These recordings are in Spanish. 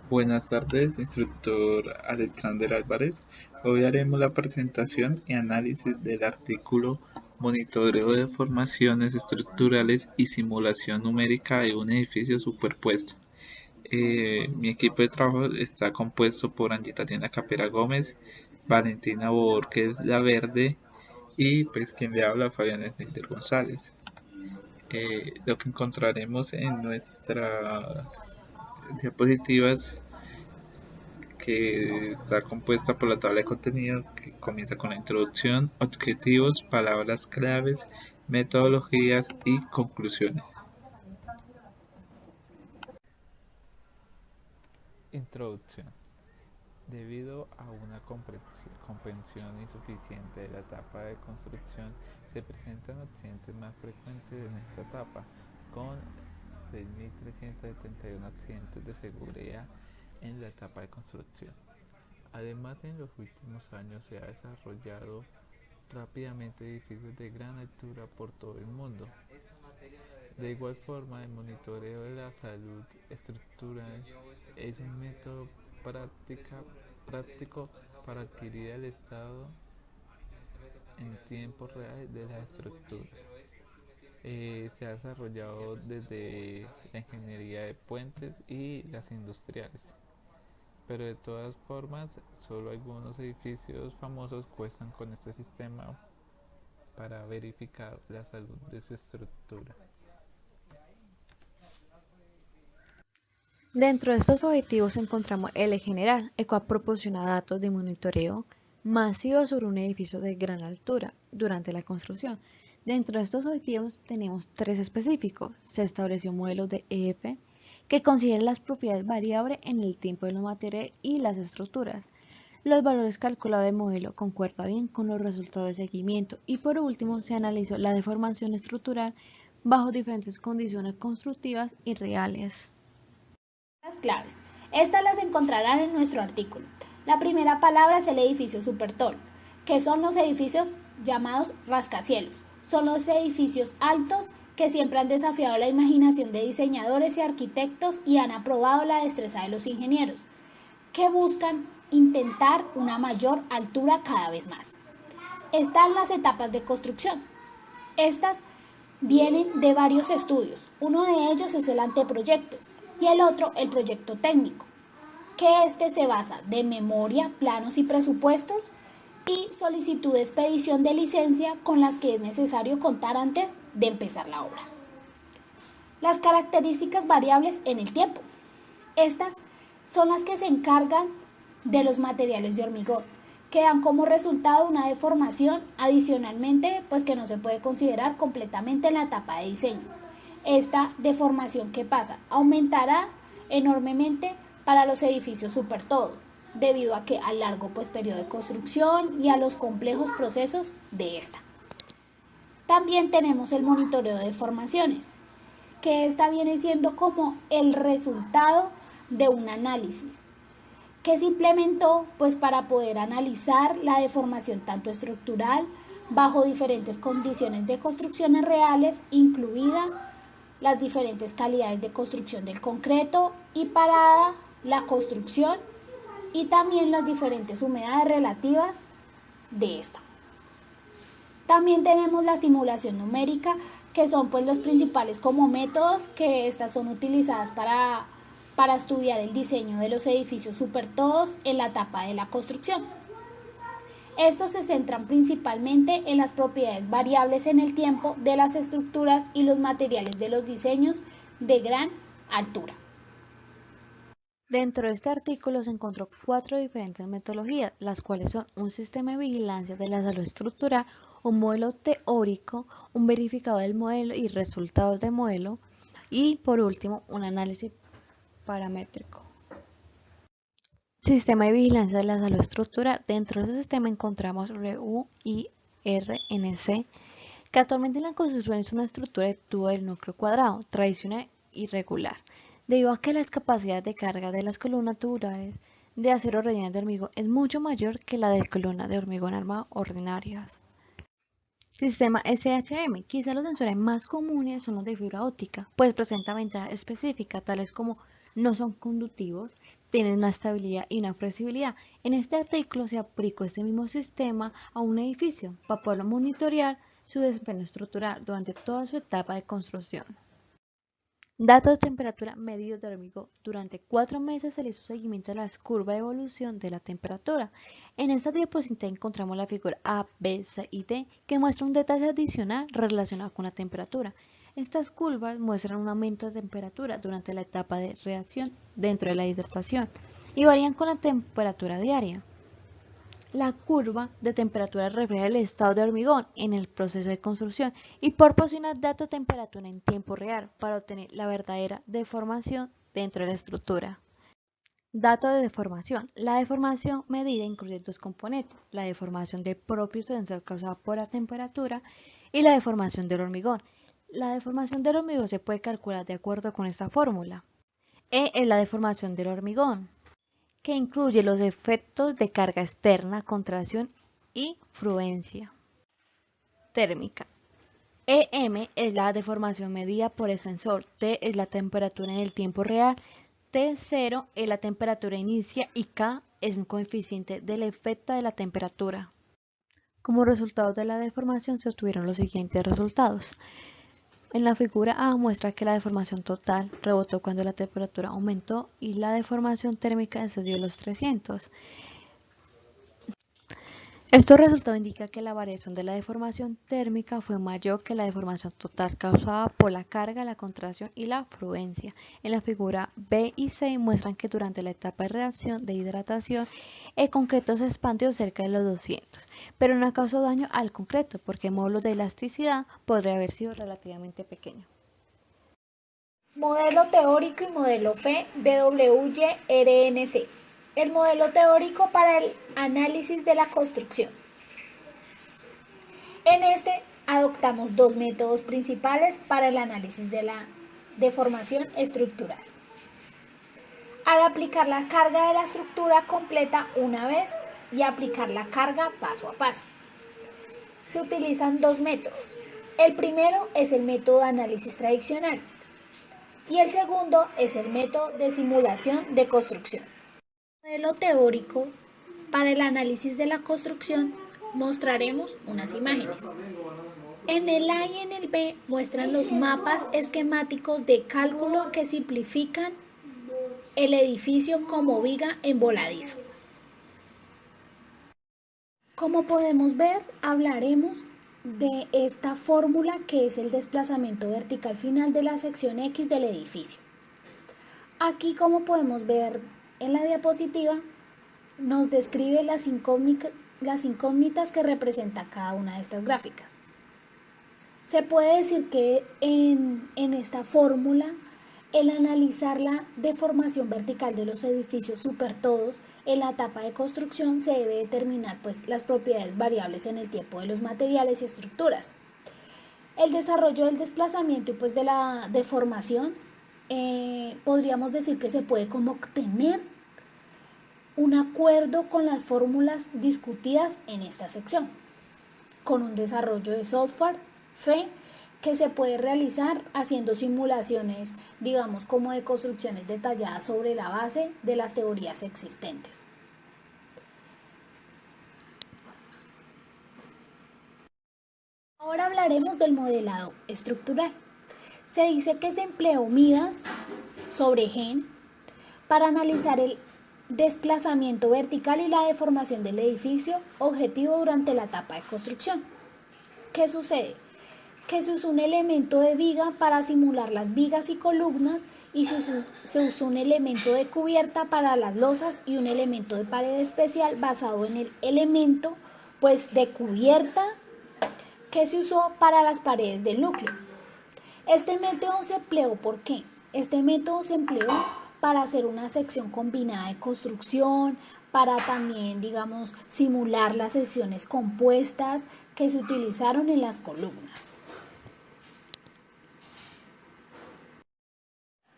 Buenas tardes, instructor Alexander Álvarez. Hoy haremos la presentación y análisis del artículo Monitoreo de formaciones estructurales y simulación numérica de un edificio superpuesto. Mi equipo de trabajo está compuesto por Angie Tatiana Capera Gómez, Valentina Borges La Verde y pues quien le habla Fabián Esninder González. Lo que encontraremos en nuestras diapositivas que está compuesta por la tabla de contenido que comienza con la introducción, objetivos, palabras claves, metodologías y conclusiones. Introducción. Debido a una comprensión insuficiente de la etapa de construcción, se presentan accidentes más frecuentes en esta etapa, con 6.371 accidentes de seguridad en la etapa de construcción. Además, en los últimos años se ha desarrollado rápidamente edificios de gran altura por todo el mundo. De igual forma, el monitoreo de la salud estructural es un método práctico para adquirir el estado en tiempo real de las estructuras. Se ha desarrollado desde la ingeniería de puentes y las industriales, pero de todas formas, solo algunos edificios famosos cuentan con este sistema para verificar la salud de su estructura. Dentro de estos objetivos encontramos el eje general, el cual proporciona datos de monitoreo masivo sobre un edificio de gran altura durante la construcción. Dentro de estos objetivos tenemos tres específicos. Se estableció modelos de EF que consideran las propiedades variables en el tiempo de los materiales y las estructuras. Los valores calculados del modelo concuerdan bien con los resultados de seguimiento y por último se analizó la deformación estructural bajo diferentes condiciones constructivas y reales. Las claves. Estas las encontrarán en nuestro artículo. La primera palabra es el edificio supertall, que son los edificios llamados rascacielos. Son los edificios altos que siempre han desafiado la imaginación de diseñadores y arquitectos y han aprobado la destreza de los ingenieros, que buscan intentar una mayor altura cada vez más. Están las etapas de construcción. Estas vienen de varios estudios. Uno de ellos es el anteproyecto y el otro el proyecto técnico, que este se basa de memoria, planos y presupuestos y solicitud de expedición de licencia con las que es necesario contar antes de empezar la obra. Las características variables en el tiempo. Estas son las que se encargan de los materiales de hormigón, que dan como resultado una deformación adicionalmente, pues que no se puede considerar completamente en la etapa de diseño. Esta deformación que pasa aumentará enormemente para los edificios super todo, debido a que al largo periodo de construcción y a los complejos procesos de esta. También tenemos el monitoreo de deformaciones, que esta viene siendo como el resultado de un análisis que se implementó pues para poder analizar la deformación tanto estructural bajo diferentes condiciones de construcciones reales, incluida las diferentes calidades de construcción del concreto y para la construcción y también las diferentes humedades relativas de esta. También tenemos la simulación numérica, que son pues los principales como métodos que estas son utilizadas para estudiar el diseño de los edificios supertodos en la etapa de la construcción. Estos se centran principalmente en las propiedades variables en el tiempo de las estructuras y los materiales de los diseños de gran altura. Dentro de este artículo se encontró 4 diferentes metodologías, las cuales son un sistema de vigilancia de la salud estructural, un modelo teórico, un verificador del modelo y resultados del modelo, y por último un análisis paramétrico. Sistema de vigilancia de la salud estructural. Dentro de este sistema encontramos RU y RNC, que actualmente en la construcción es una estructura de tubo del núcleo cuadrado, tradicional y regular, debido a que las capacidades de carga de las columnas tubulares de acero rellenas de hormigón es mucho mayor que la de columnas de hormigón armado ordinarias. Sistema SHM. Quizá los sensores más comunes son los de fibra óptica, pues presentan ventajas específicas tales como no son conductivos, tienen una estabilidad y una flexibilidad. En este artículo se aplicó este mismo sistema a un edificio para poder monitorear su desempeño estructural durante toda su etapa de construcción. Datos de temperatura medidos de hormigón. Durante 4 meses se le hizo seguimiento a las curvas de evolución de la temperatura. En esta diapositiva encontramos la figura A, B, C y D que muestra un detalle adicional relacionado con la temperatura. Estas curvas muestran un aumento de temperatura durante la etapa de reacción dentro de la hidratación y varían con la temperatura diaria. La curva de temperatura refleja el estado de hormigón en el proceso de construcción y proporciona datos de temperatura en tiempo real para obtener la verdadera deformación dentro de la estructura. Datos de deformación. La deformación medida incluye dos componentes, la deformación del propio sensor causada por la temperatura y la deformación del hormigón. La deformación del hormigón se puede calcular de acuerdo con esta fórmula. E es la deformación del hormigón, que incluye los efectos de carga externa, contracción y fluencia térmica. EM es la deformación medida por el sensor, T es la temperatura en el tiempo real, T0 es la temperatura inicia y K es un coeficiente del efecto de la temperatura. Como resultado de la deformación se obtuvieron los siguientes resultados. En la figura A muestra que la deformación total rebotó cuando la temperatura aumentó y la deformación térmica excedió los 300. Estos resultados indican que la variación de la deformación térmica fue mayor que la deformación total causada por la carga, la contracción y la fluencia. En la figura B y C muestran que durante la etapa de reacción de hidratación el concreto se expandió cerca de los 200, pero no causó daño al concreto porque el módulo de elasticidad podría haber sido relativamente pequeño. Modelo teórico y modelo FE de WYRNC. El modelo teórico para el análisis de la construcción. En este adoptamos dos métodos principales para el análisis de la deformación estructural. Al aplicar la carga de la estructura completa una vez y aplicar la carga paso a paso. Se utilizan dos métodos. El primero es el método de análisis tradicional y el segundo es el método de simulación de construcción. Modelo teórico para el análisis de la construcción mostraremos unas imágenes. En el A y en el B muestran los mapas esquemáticos de cálculo que simplifican el edificio como viga en voladizo. Como podemos ver, hablaremos de esta fórmula que es el desplazamiento vertical final de la sección X del edificio. Aquí, como podemos ver en la diapositiva, nos describe las incógnitas que representa cada una de estas gráficas. Se puede decir que en esta fórmula, el analizar la deformación vertical de los edificios supertodos en la etapa de construcción se debe determinar las propiedades variables en el tiempo de los materiales y estructuras. El desarrollo del desplazamiento y de la deformación, podríamos decir que se puede como obtener un acuerdo con las fórmulas discutidas en esta sección, con un desarrollo de software FE que se puede realizar haciendo simulaciones, digamos, como de construcciones detalladas sobre la base de las teorías existentes. Ahora hablaremos del modelado estructural. Se dice que se empleó Midas sobre Gen para analizar el desplazamiento vertical y la deformación del edificio objetivo durante la etapa de construcción. ¿Qué sucede? Que se usó un elemento de viga para simular las vigas y columnas y se usó un elemento de cubierta para las losas y un elemento de pared especial basado en el elemento de cubierta que se usó para las paredes del núcleo. Este método se empleó ¿por qué? Este método se empleó para hacer una sección combinada de construcción, para también, digamos, simular las secciones compuestas que se utilizaron en las columnas.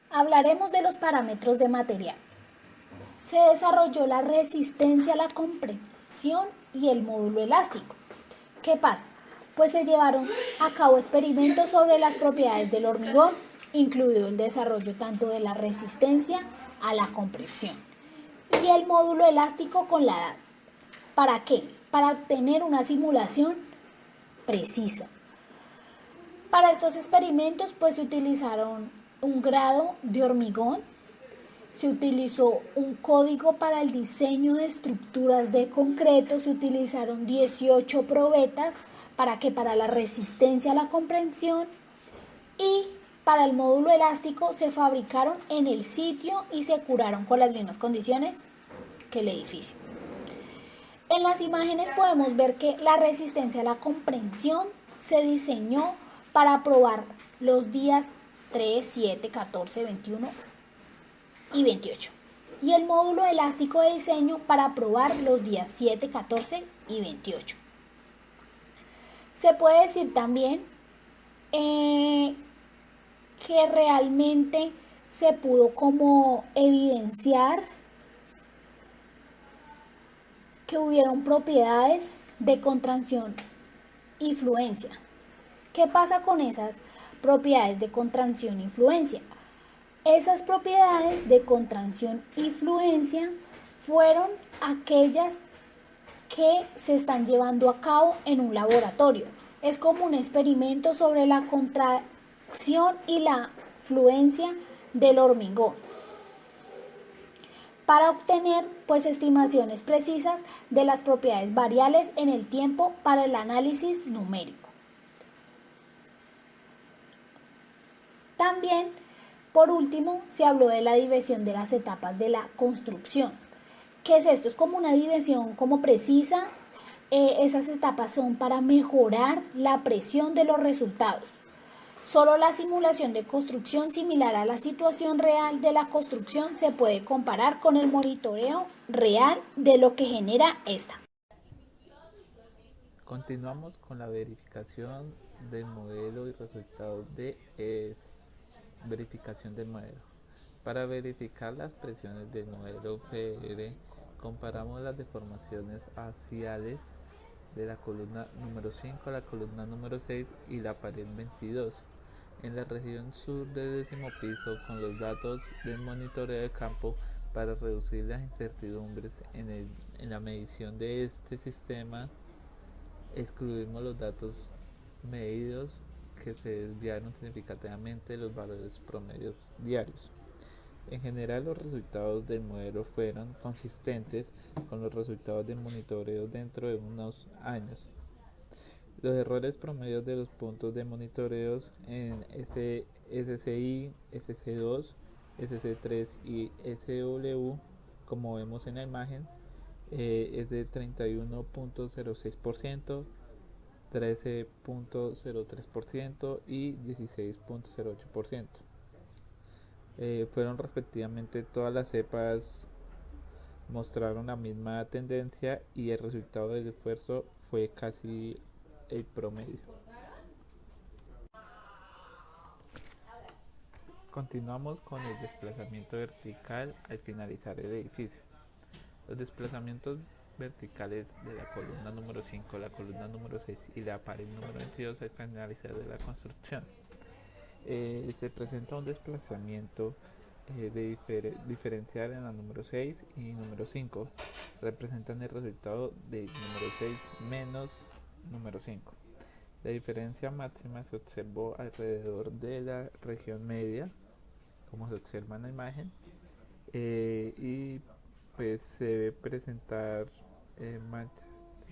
Hablaremos de los parámetros de material. Se desarrolló la resistencia a la compresión y el módulo elástico. ¿Qué pasa? Pues se llevaron a cabo experimentos sobre las propiedades del hormigón, incluido el desarrollo tanto de la resistencia a la compresión. y el módulo elástico con la edad. ¿Para qué? Para obtener una simulación precisa. Para estos experimentos pues se utilizaron un grado de hormigón, se utilizó un código para el diseño de estructuras de concreto, se utilizaron 18 probetas para la resistencia a la comprensión, y para el módulo elástico se fabricaron en el sitio y se curaron con las mismas condiciones que el edificio. En las imágenes podemos ver que la resistencia a la comprensión se diseñó para probar los días 3, 7, 14, 21 y 28. Y el módulo elástico de diseño para probar los días 7, 14 y 28. Se puede decir también que realmente se pudo como evidenciar que hubieron propiedades de contracción y fluencia. ¿Qué pasa con esas propiedades de contracción y fluencia? Esas propiedades de contracción y fluencia fueron aquellas que se están llevando a cabo en un laboratorio. Es como un experimento sobre la contracción y la fluencia del hormigón, para obtener pues estimaciones precisas de las propiedades variables en el tiempo para el análisis numérico. También, por último, se habló de la división de las etapas de la construcción. ¿Qué es esto? Es como una división como precisa. Esas etapas son para mejorar la presión de los resultados. Solo la simulación de construcción similar a la situación real de la construcción se puede comparar con el monitoreo real de lo que genera esta. Continuamos con la verificación del modelo y resultados de verificación del modelo. Para verificar las presiones del modelo FR, comparamos las deformaciones axiales de la columna número 5 a la columna número 6 y la pared 22 en la región sur del 10º piso con los datos del monitoreo de campo. Para reducir las incertidumbres en la medición de este sistema, excluimos los datos medidos que se desviaron significativamente de los valores promedios diarios. En general, los resultados del modelo fueron consistentes con los resultados del monitoreo dentro de unos años. Los errores promedios de los puntos de monitoreos en SCI, SC2, SC3 y SW, como vemos en la imagen, es de 31.06%, 13.03% y 16.08%. Fueron respectivamente todas las cepas mostraron la misma tendencia y el resultado del esfuerzo fue casi el promedio. Continuamos con el desplazamiento vertical al finalizar el edificio. Los desplazamientos verticales de la columna número 5, la columna número 6 y la pared número 22 al finalizar de la construcción. Se presenta un desplazamiento diferencial en la número 6 y número 5. Representan el resultado de número 6 menos número 5. La diferencia máxima se observó alrededor de la región media, como se observa en la imagen, y pues se debe presentar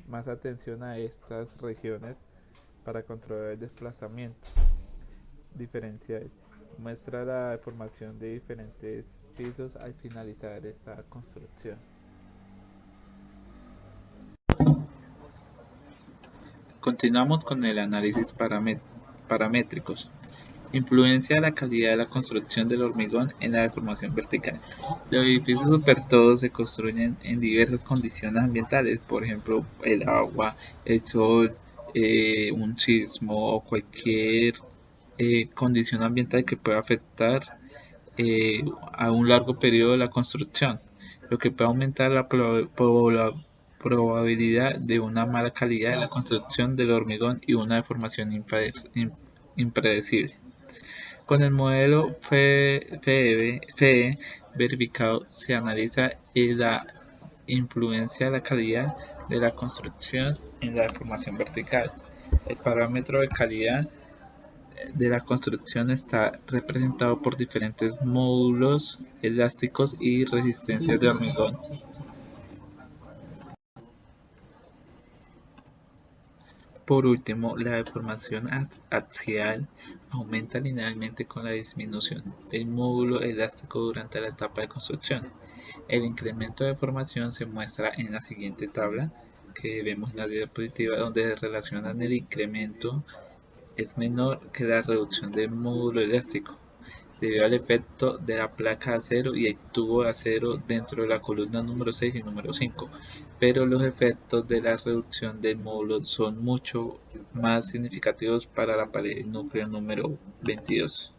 más atención a estas regiones para controlar el desplazamiento diferencial. Muestra la deformación de diferentes pisos al finalizar esta construcción. Continuamos con el análisis paramétricos. Influencia de la calidad de la construcción del hormigón en la deformación vertical. Los edificios supertodos se construyen en diversas condiciones ambientales, por ejemplo, el agua, el sol, un sismo o cualquier condición ambiental que pueda afectar a un largo periodo de la construcción, lo que puede aumentar la probabilidad de una mala calidad de la construcción del hormigón y una deformación impredecible. Con el modelo FEE verificado se analiza la influencia de la calidad de la construcción en la deformación vertical. El parámetro de calidad de la construcción está representado por diferentes módulos elásticos y resistencias de hormigón. Por último, la deformación axial aumenta linealmente con la disminución del módulo elástico durante la etapa de construcción. El incremento de deformación se muestra en la siguiente tabla que vemos en la diapositiva, donde se relacionan el incremento es menor que la reducción del módulo elástico, debido al efecto de la placa de acero y el tubo de acero dentro de la columna número 6 y número 5, pero los efectos de la reducción del módulo son mucho más significativos para la pared núcleo número 22.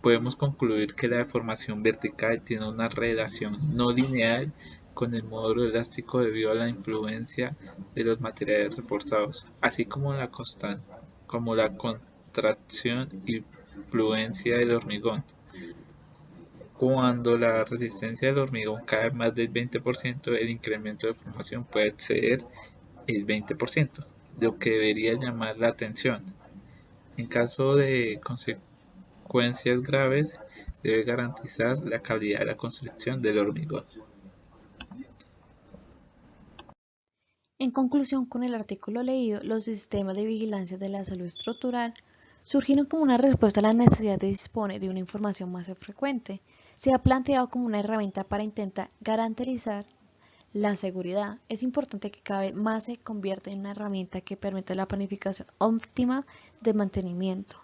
Podemos concluir que la deformación vertical tiene una relación no lineal con el módulo elástico debido a la influencia de los materiales reforzados, así como la contracción y influencia del hormigón. Cuando la resistencia del hormigón cae más del 20%, el incremento de deformación puede exceder el 20%, lo que debería llamar la atención. En caso de consecuencias graves, debe garantizar la calidad de la construcción del hormigón. En conclusión, con el artículo leído, los sistemas de vigilancia de la salud estructural surgieron como una respuesta a la necesidad de disponer de una información más frecuente. Se ha planteado como una herramienta para intentar garantizar la seguridad. Es importante que cada vez más se convierta en una herramienta que permita la planificación óptima de mantenimiento.